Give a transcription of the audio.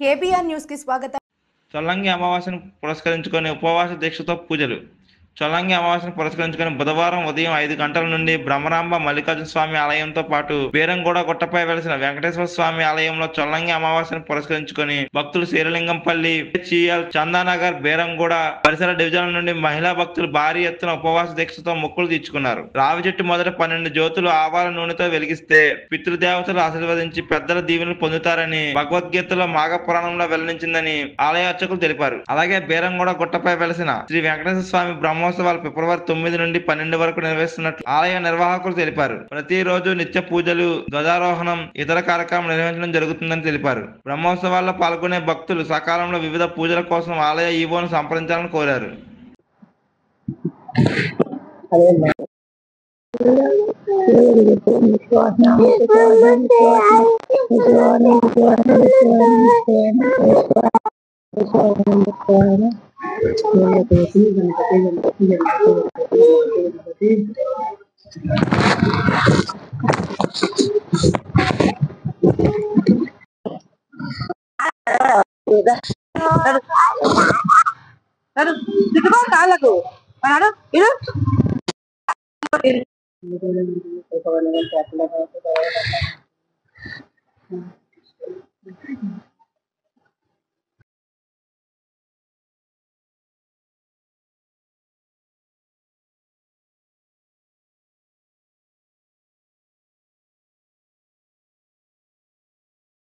KBR news కి స్వాగతం. చొల్లంగి అమావాస్యను పురస్కరించుకొని ఉపవాస దీక్షతో పూజలు. చొల్లంగి అమావాస్యను పురస్కరించుకొని బుధవారం ఉదయం 5 గంటల నుండి బ్రహ్మరాంబ మల్లికార్జున స్వామి ఆలయంతో పాటు బీరంగూడ గుట్టపై వెలిసిన వెంకటేశ్వర స్వామి ఆలయంలో చొల్లంగి అమావాస్యను పురస్కరించుకొని భక్తులు శ్రీలింగంపల్లి, చిఎల్, చందానగర్, బీరంగూడ పరిసర డివిజన్ల నుండి మహిళా భక్తులు భారీ ఎత్తున ఉపవాస దీక్షతో మొక్కులు తీర్చుకున్నారు. రావి చెట్టు మొదట 12 జ్యోతులు ఆవాల నూనెతో వెలిగిస్తే పితృదేవతలు ఆశీర్వదించి పెద్దల దీవెనలు పొందుతారని భగవద్గీతలో మాఘ పురాణంలో వెల్లడించిందని ఆలయ అర్చకులు తెలిపారు. అలాగే బీరంగూడ గుట్టపై వెలిసిన శ్రీ వెంకటేశ్వర స్వామి బ్రహ్మోత్సవాలు ఫిబ్రవరి 9 నుండి 12 వరకు నిర్వహిస్తున్నట్లు ఆలయ నిర్వాహకులు తెలిపారు. ప్రతిరోజు నిత్య పూజలు, ధ్వజారోహణం, ఇతర కార్యక్రమాలు నిర్వహించడం జరుగుతుందని తెలిపారు. బ్రహ్మోత్సవాల్లో పాల్గొనే భక్తులు సకాలంలో వివిధ పూజల కోసం ఆలయ ఈవోను సంప్రదించాలని కోరారు. కాళ్ళకు